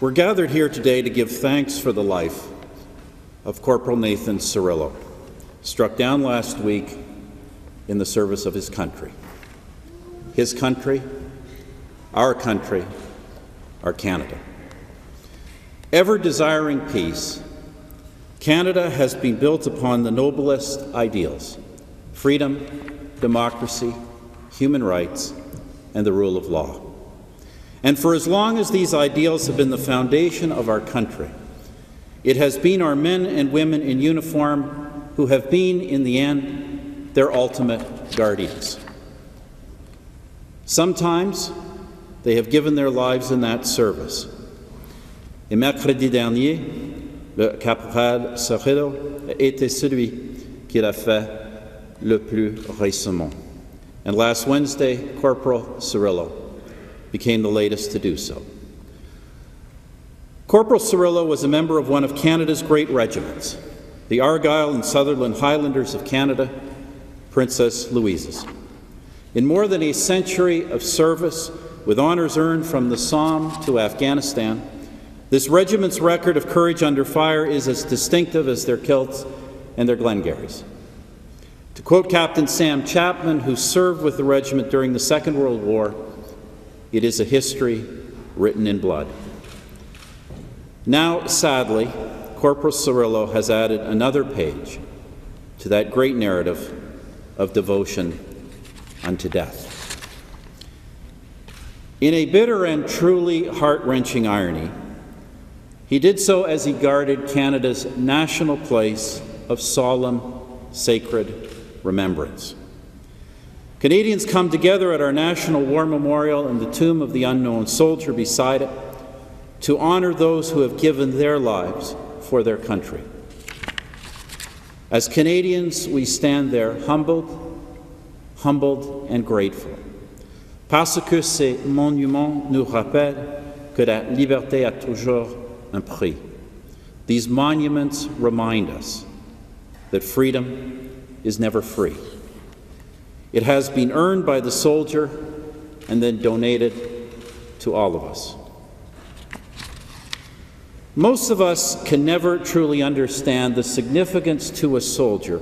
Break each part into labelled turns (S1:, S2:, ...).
S1: We're gathered here today to give thanks for the life of Corporal Nathan Cirillo, struck down last week in the service of his country. His country, our Canada. Ever desiring peace, Canada has been built upon the noblest ideals: freedom, democracy, human rights, and the rule of law. And for as long as these ideals have been the foundation of our country, it has been our men and women in uniform who have been, in the end, their ultimate guardians. Sometimes they have given their lives in that service. Et mercredi dernier, le Corporal Cirillo a été celui qui l'a fait le plus récemment. And last Wednesday, Corporal Cirillo became the latest to do so. Corporal Cirillo was a member of one of Canada's great regiments, the Argyll and Sutherland Highlanders of Canada, Princess Louise's. In more than a century of service, with honours earned from the Somme to Afghanistan, this regiment's record of courage under fire is as distinctive as their kilts and their Glengarries. To quote Captain Sam Chapman, who served with the regiment during the Second World War, "It is a history written in blood." Now, sadly, Corporal Cirillo has added another page to that great narrative of devotion unto death. In a bitter and truly heart-wrenching irony, he did so as he guarded Canada's national place of solemn, sacred remembrance. Canadians come together at our National War Memorial and the tomb of the unknown soldier beside it to honour those who have given their lives for their country. As Canadians, we stand there humbled and grateful, parce que ces monuments nous rappellent que la liberté a toujours un prix. These monuments remind us that freedom is never free. It has been earned by the soldier and then donated to all of us. Most of us can never truly understand the significance to a soldier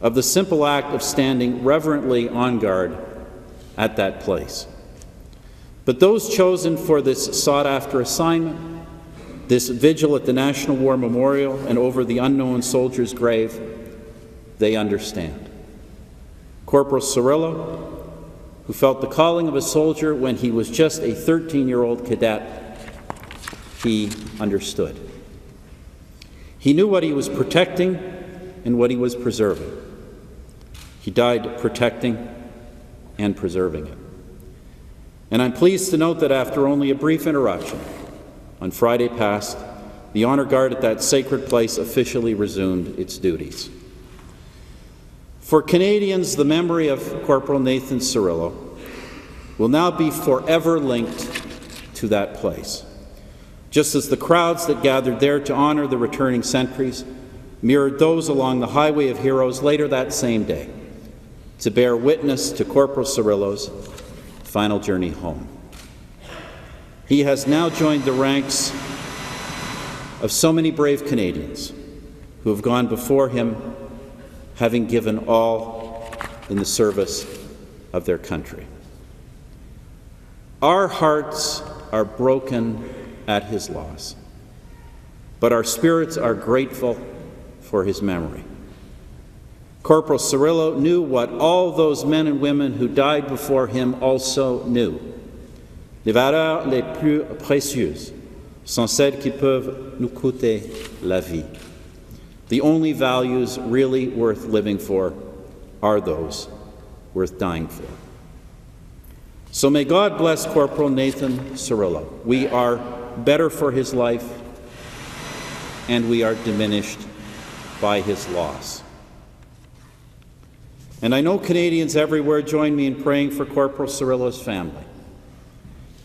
S1: of the simple act of standing reverently on guard at that place. But those chosen for this sought-after assignment, this vigil at the National War Memorial and over the unknown soldier's grave, they understand. Corporal Cirillo, who felt the calling of a soldier when he was just a 13-year-old cadet, he understood. He knew what he was protecting and what he was preserving. He died protecting and preserving it. And I'm pleased to note that after only a brief interruption, on Friday past, the Honour Guard at that sacred place officially resumed its duties. For Canadians, the memory of Corporal Nathan Cirillo will now be forever linked to that place, just as the crowds that gathered there to honour the returning sentries mirrored those along the Highway of Heroes later that same day to bear witness to Corporal Cirillo's final journey home. He has now joined the ranks of so many brave Canadians who have gone before him, having given all in the service of their country. Our hearts are broken at his loss, but our spirits are grateful for his memory. Corporal Cirillo knew what all those men and women who died before him also knew. Les valeurs les plus précieuses sont celles qui peuvent nous coûter la vie. The only values really worth living for are those worth dying for. So may God bless Corporal Nathan Cirillo. We are better for his life, and we are diminished by his loss. And I know Canadians everywhere join me in praying for Corporal Cirillo's family.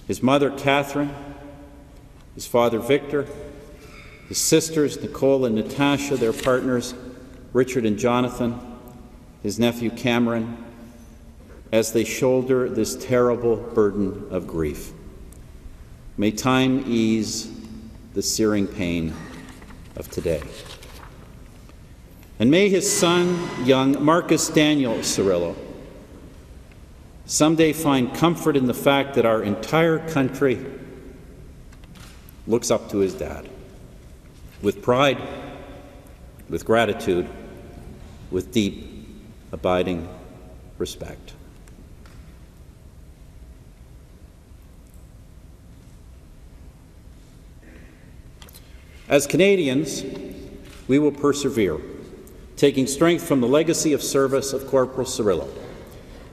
S1: His mother, Catherine, his father, Victor, his sisters, Nicole and Natasha, their partners, Richard and Jonathan, his nephew, Cameron, as they shoulder this terrible burden of grief. May time ease the searing pain of today. And may his son, young Marcus Daniel Cirillo, someday find comfort in the fact that our entire country looks up to his dad with pride, with gratitude, with deep, abiding respect. As Canadians, we will persevere, taking strength from the legacy of service of Corporal Cirillo,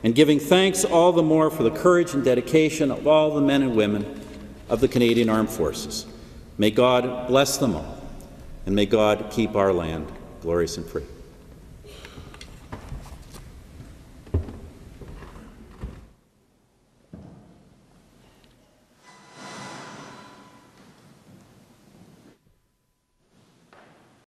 S1: and giving thanks all the more for the courage and dedication of all the men and women of the Canadian Armed Forces. May God bless them all, and may God keep our land glorious and free.